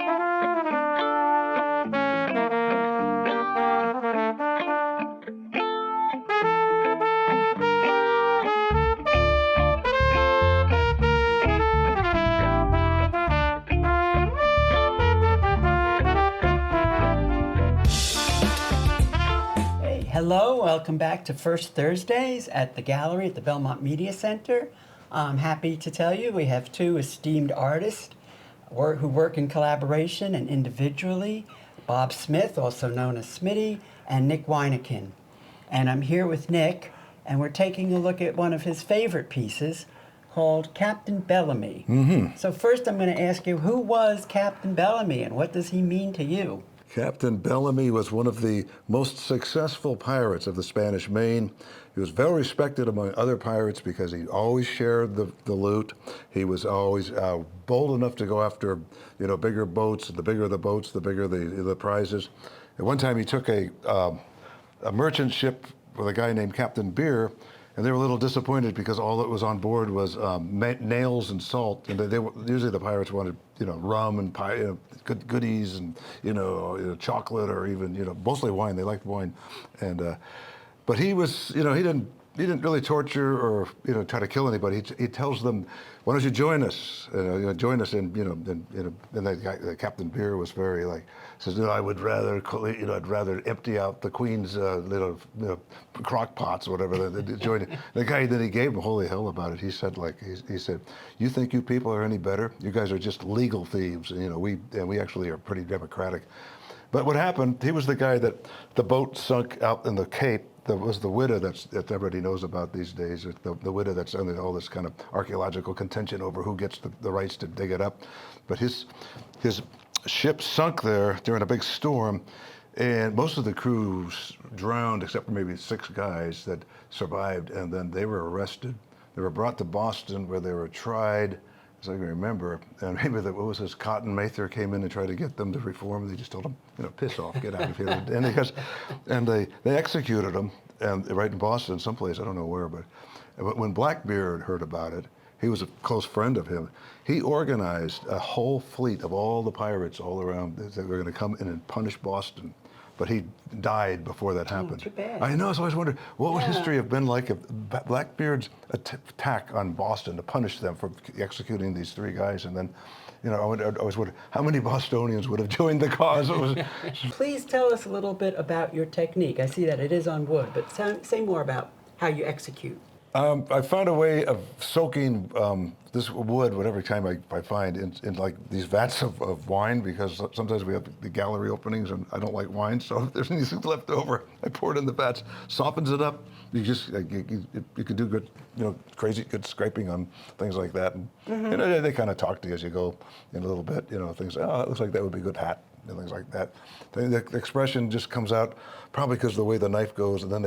Hello, welcome back to First Thursdays at the Gallery at the Belmont Media Center. I'm happy to tell you we have two esteemed artists who work in collaboration and individually, Bob Smith, also known as Smitty, and Nick Wyneken. And I'm here with Nick, and we're taking a look at one of his favorite pieces called Captain Bellamy. Mm-hmm. So first I'm going to ask you, who was Captain Bellamy and what does he mean to you? Captain Bellamy was one of the most successful pirates of the Spanish Main. He was well respected among other pirates because he always shared the loot. He was always bold enough to go after, bigger boats. The bigger the boats, the bigger the prizes. At one time, he took a merchant ship with a guy named Captain Beer, and they were a little disappointed because all that was on board was nails and salt, and usually the pirates wanted rum and goodies and chocolate or even mostly wine. They liked wine, and but he was he didn't really torture or try to kill anybody. He tells them, "Why don't you join us? Join us." And and that guy, Captain Beer, was very says, "I would rather I'd rather empty out the Queen's little crock pots or whatever than join it." The guy then he gave him holy hell about it. He said he said, "You think you people are any better? You guys are just legal thieves. We actually are pretty democratic." But what happened? He was the guy that the boat sunk out in the Cape. That was the widow that everybody knows about these days. The widow that's under all this kind of archaeological contention over who gets the rights to dig it up. But his ship sunk there during a big storm, and most of the crew drowned except for maybe 6 guys that survived, and then they were arrested. They were brought to Boston where they were tried, as I can remember, and maybe what was this, Cotton Mather came in and tried to get them to reform. They just told them, piss off, get out of here. And they executed them, and right in Boston, someplace, I don't know where, but when Blackbeard heard about it, he was a close friend of him. He organized a whole fleet of all the pirates all around that were going to come in and punish Boston. But he died before that happened. Too bad. I know, so I always wondered, what would history have been like if Blackbeard's attack on Boston to punish them for executing these 3 guys, and then, I always wondered, how many Bostonians would have joined the cause? Please tell us a little bit about your technique. I see that it is on wood, but say more about how you execute. I found a way of soaking this wood, whatever time I find, in like these vats of wine, because sometimes we have the gallery openings and I don't like wine, so if there's anything left over, I pour it in the vats, softens it up. You just you can do good, crazy good scraping on things like that, and they kind of talk to you as you go in a little bit, things. Oh, it looks like that would be a good hat. And things like that. The expression just comes out probably because of the way the knife goes, and then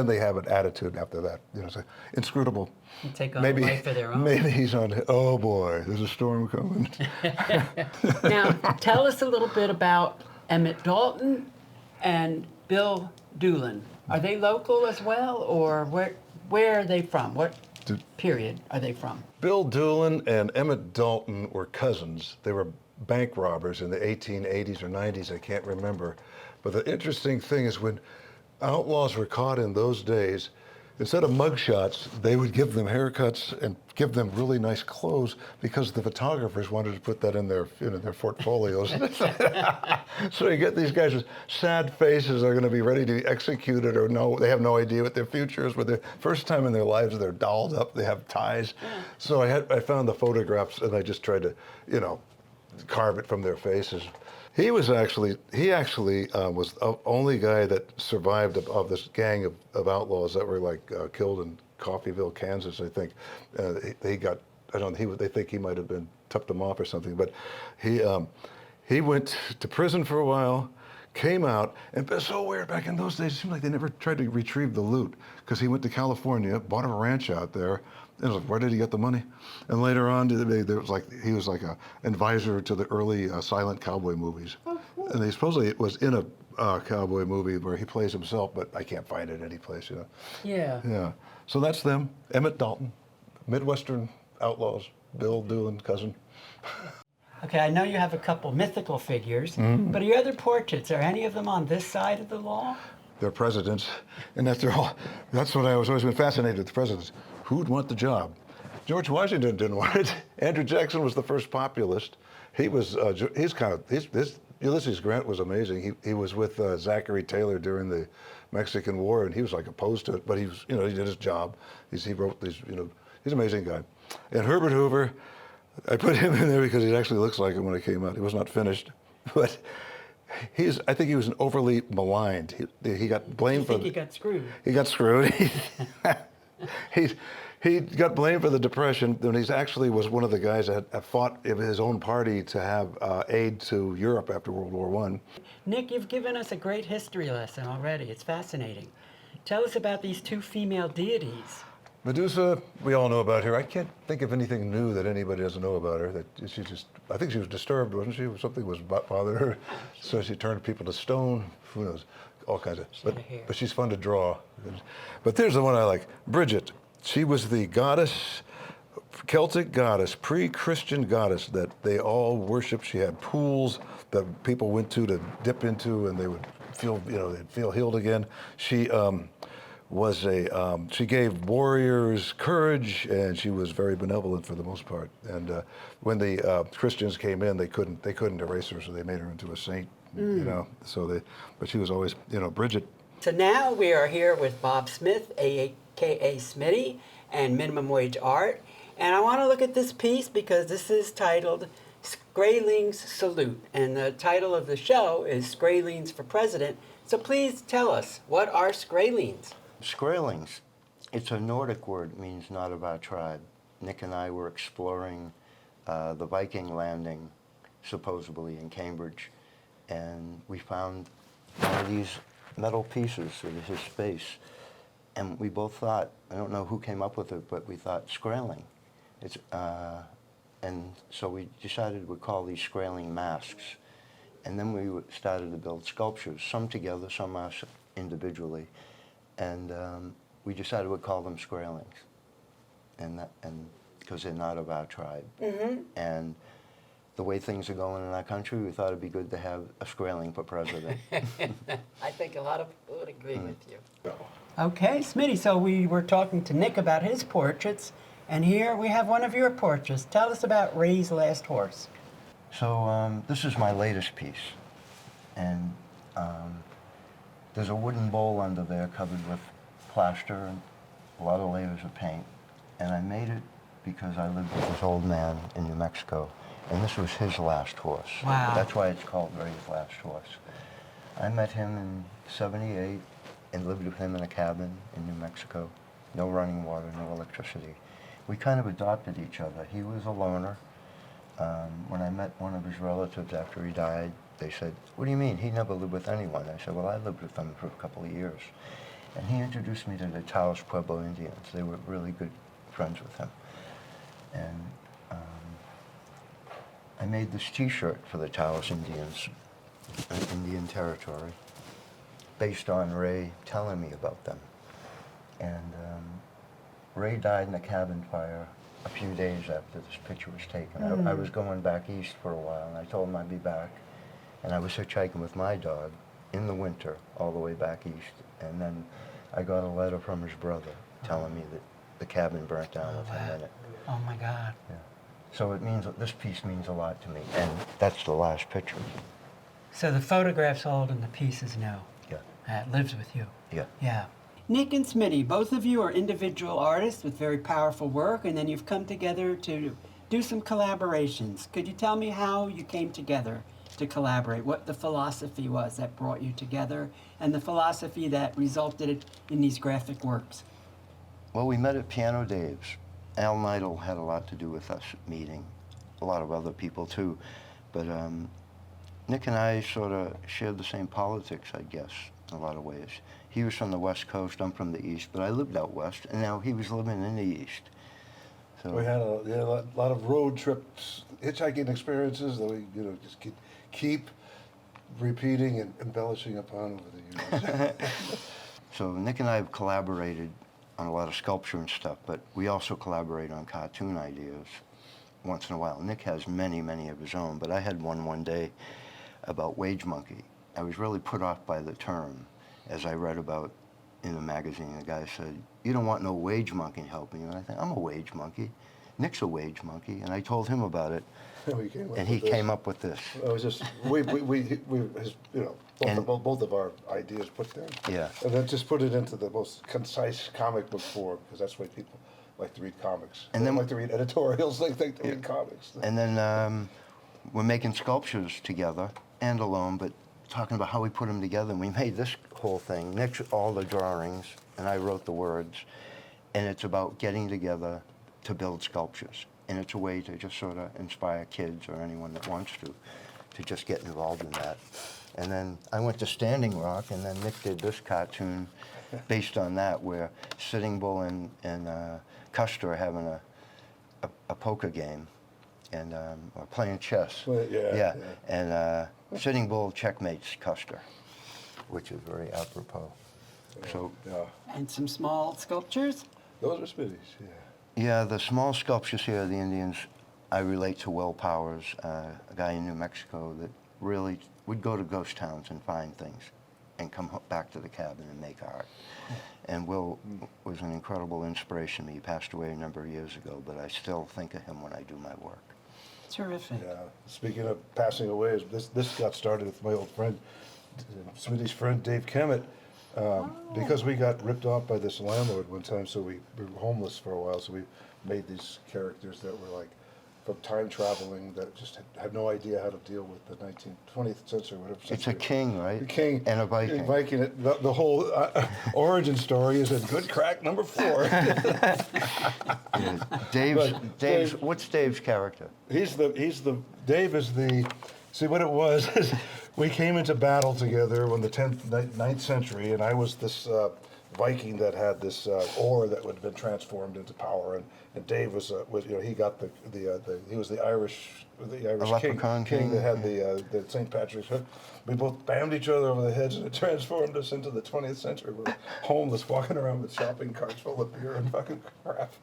they have an attitude after that. It's inscrutable. You take on a life of their own. Maybe he's on. Oh boy, there's a storm coming. Now, tell us a little bit about Emmett Dalton and Bill Doolin. Are they local as well, or where are they from? What period are they from? Bill Doolin and Emmett Dalton were cousins. They were bank robbers in the 1880s or 90s, I can't remember. But the interesting thing is when outlaws were caught in those days, instead of mugshots, they would give them haircuts and give them really nice clothes because the photographers wanted to put that in their portfolios. So you get these guys with sad faces are going to be ready to be executed, or they have no idea what their future is. But the first time in their lives, they're dolled up, they have ties. So I found the photographs and I just tried to, carve it from their faces. He actually was the only guy that survived of this gang of outlaws that were killed in Coffeyville, Kansas, I think. They think he might have been tipped them off or something, but he went to prison for a while, came out, and it's so weird, back in those days, it seemed like they never tried to retrieve the loot, because he went to California, bought a ranch out there, and it was like, where did he get the money? And later on, he was like an advisor to the early silent cowboy movies. Oh, cool. And he supposedly was in a cowboy movie where he plays himself, but I can't find it anyplace, Yeah. Yeah. So that's them. Emmett Dalton, Midwestern outlaws, Bill Doolin, cousin. Okay, I know you have a couple mythical figures, but your other portraits, are any of them on this side of the law? They're presidents, and that's what I was always been fascinated with, the presidents. Who'd want the job? George Washington didn't want it. Andrew Jackson was the first populist. He was, Ulysses Grant was amazing. He was with Zachary Taylor during the Mexican War, and he was like opposed to it, but he was, he did his job. He wrote these, he's an amazing guy. And Herbert Hoover, I put him in there because he actually looks like him when it came out. He was not finished, but I think he was an overly maligned. He got blamed for. I think he got screwed. He got screwed. He got blamed for the Depression when he actually was one of the guys that fought in his own party to have aid to Europe after World War I. Nick, you've given us a great history lesson already. It's fascinating. Tell us about these two female deities. Medusa, we all know about her. I can't think of anything new that anybody doesn't know about her. I think she was disturbed, wasn't she? Something was bothering her, so she turned people to stone. Who knows? All kinds of. But she's fun to draw. But there's the one I like, Bridget. She was the goddess, Celtic goddess, pre-Christian goddess that they all worshipped. She had pools that people went to dip into, and they would feel, they'd feel healed again. She she gave warriors courage, and she was very benevolent for the most part. And when the Christians came in, they couldn't erase her, so they made her into a saint. But she was always, Bridget. So now we are here with Bob Smith, aka Smitty, and Minimum Wage Art. And I want to look at this piece because this is titled Skraelings Salute. And the title of the show is Skraelings for President. So please tell us, what are Skraelings? Skraelings, it's a Nordic word, means not of our tribe. Nick and I were exploring the Viking landing, supposedly in Cambridge, and we found one of these metal pieces in his space. And we both thought, I don't know who came up with it, but we thought Skraeling. And so we decided we'd call these Skraeling masks. And then we started to build sculptures, some together, some us individually. And we decided we'd call them Skraelings, and because they're not of our tribe. Mm-hmm. And the way things are going in our country, we thought it'd be good to have a Skraeling for president. I think a lot of people would agree with you. Okay, Smitty, so we were talking to Nick about his portraits, and here we have one of your portraits. Tell us about Ray's Last Horse. So this is my latest piece, and there's a wooden bowl under there covered with plaster and a lot of layers of paint, and I made it because I lived with this old man in New Mexico, and this was his last horse. Wow. That's why it's called Ray's Last Horse. I met him in '78 and lived with him in a cabin in New Mexico. No running water, no electricity. We kind of adopted each other. He was a loner. When I met one of his relatives after he died, they said, "What do you mean? He never lived with anyone." I said, "Well, I lived with them for a couple of years." And he introduced me to the Taos Pueblo Indians. They were really good friends with him. And I made this T-shirt for the Taos Indians, an Indian territory, based on Ray telling me about them. And Ray died in a cabin fire a few days after this picture was taken. I was going back east for a while, and I told him I'd be back. And I was hitchhiking with my dog in the winter all the way back east. And then I got a letter from his brother telling me that the cabin burnt down with him in it. Oh my God. Yeah. So it means, this piece means a lot to me, and that's the last picture. So the photograph's old and the piece is new. Yeah. It lives with you. Yeah. Yeah. Nick and Smitty, both of you are individual artists with very powerful work, and then you've come together to do some collaborations. Could you tell me how you came together to collaborate, what the philosophy was that brought you together, and the philosophy that resulted in these graphic works? Well, we met at Piano Dave's. Al Neidl had a lot to do with us meeting, a lot of other people too. But Nick and I sort of shared the same politics, I guess, in a lot of ways. He was from the West Coast, I'm from the East, but I lived out West, and now he was living in the East. So We had a lot of road trips, hitchhiking experiences that we just keep repeating and embellishing upon over the years. So Nick and I have collaborated on a lot of sculpture and stuff, but we also collaborate on cartoon ideas. once in a while. Nick has many, many of his own, but I had one day about wage monkey. I was really put off by the term as I read about in the magazine. The guy said, "You don't want no wage monkey helping you." And I think, I'm a wage monkey. Nick's a wage monkey. And I told him about it, and he came up with this. It was just, we his, you know, both of our ideas put there. Yeah. And then just put it into the most concise comic book form, because that's why people like to read comics. And They then- don't like to read editorials, they like to read comics. And then we're making sculptures together and alone, but talking about how we put them together. And we made this whole thing. Nick's all the drawings, and I wrote the words. And it's about getting together to build sculptures. And it's a way to just sort of inspire kids or anyone that wants to just get involved in that. And then I went to Standing Rock, and then Nick did this cartoon based on that, where Sitting Bull and Custer are having a poker game, and or playing chess. Well, yeah. And Sitting Bull checkmates Custer, which is very apropos. So Yeah, And some small sculptures? those are Smitty's, yeah. yeah, the small sculptures here, the Indians, I relate to Will Powers, a guy in New Mexico that really would go to ghost towns and find things and come back to the cabin and make art. And Will was an incredible inspiration to me. He passed away a number of years ago, but I still think of him when I do my work. Terrific. Yeah. Speaking of passing away, this got started with my old friend, Smitty's friend Dave Kemet, because we got ripped off by this landlord one time, so we were homeless for a while, so we made these characters that were like from time traveling that just had no idea how to deal with the 20th century, whatever. It's a century. king, right? The king And a Viking. Viking. The whole origin story is in good crack number 4. Yeah. Dave's, what's Dave's character? Dave is the, see what it was is we came into battle together in the 9th century, and I was this Viking that had this ore that would have been transformed into power, and Dave was you know, he got he was the Irish leprechaun king that had king. the St. Patrick's hood. We both bammed each other over the heads, and it transformed us into the 20th century. We're homeless, walking around with shopping carts full of beer and fucking crap.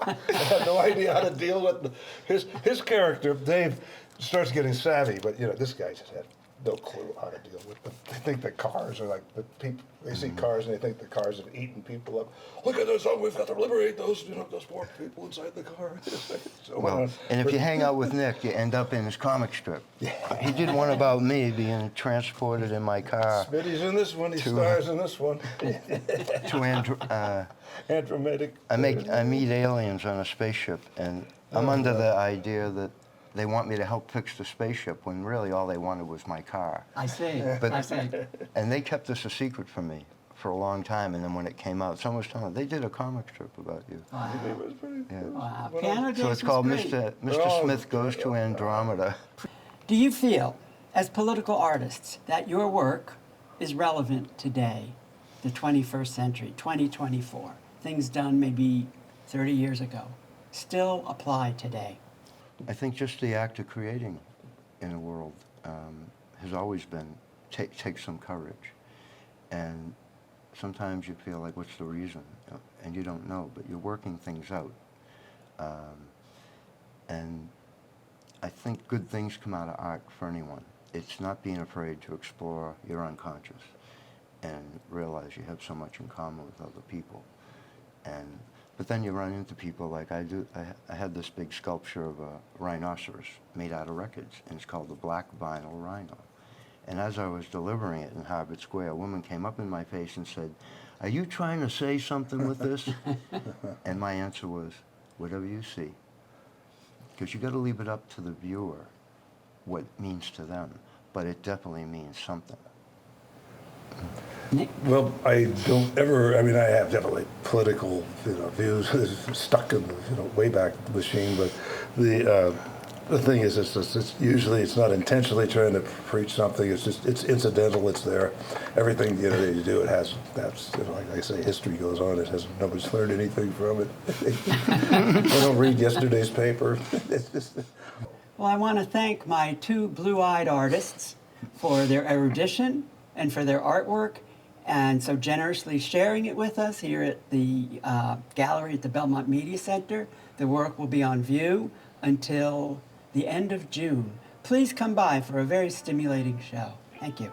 I had no idea how to deal with his character. Dave starts getting savvy, but you know, this guy just had no clue how to deal with them. They think that cars are like the people. They see cars and they think the cars have eaten people up. Look at this! Oh, we've got to liberate those, you know, those poor people inside the car. So, Well, and if you hang out with Nick, you end up in his comic strip. He did one about me being transported in my car Smitty's in this one. He stars in this one. to Andrometric. I meet aliens on a spaceship, and I'm under the idea that they want me to help fix the spaceship when really all they wanted was my car. I see. But- I see. And they kept this a secret from me for a long time, and then when it came out, someone was telling me, they did a comic strip about you. Wow. It was pretty. Yeah. Wow. Well, Piano So Days it's was called great. Mr. Smith Goes to Andromeda. Do you feel, as political artists, that your work is relevant today, the 21st century, 2024? Things done maybe 30 years ago still apply today? I think just the act of creating in the world has always been take some courage, and sometimes you feel like, what's the reason? And you don't know, but you're working things out. And I think good things come out of art for anyone. It's not being afraid to explore your unconscious and realize you have so much in common with other people. But then you run into people like I do. I had this big sculpture of a rhinoceros made out of records, and it's called the Black Vinyl Rhino. And as I was delivering it in Harvard Square, a woman came up in my face and said, "Are you trying to say something with this?" And my answer was, "Whatever you see." Because you got to leave it up to the viewer what it means to them, but it definitely means something. Nick? Well, I don't ever. I mean, I have definitely political, views stuck in the, way back machine. But the thing is, it's usually it's not intentionally trying to preach something. It's just it's incidental. It's there. Everything that you do, it has. That's like I say, history goes on. It has nobody's learned anything from it. They don't read yesterday's paper. It's just. Well, I want to thank my two blue-eyed artists for their erudition and for their artwork, and so generously sharing it with us here at the gallery at the Belmont Media Center. The work will be on view until the end of June. Please come by for a very stimulating show. Thank you.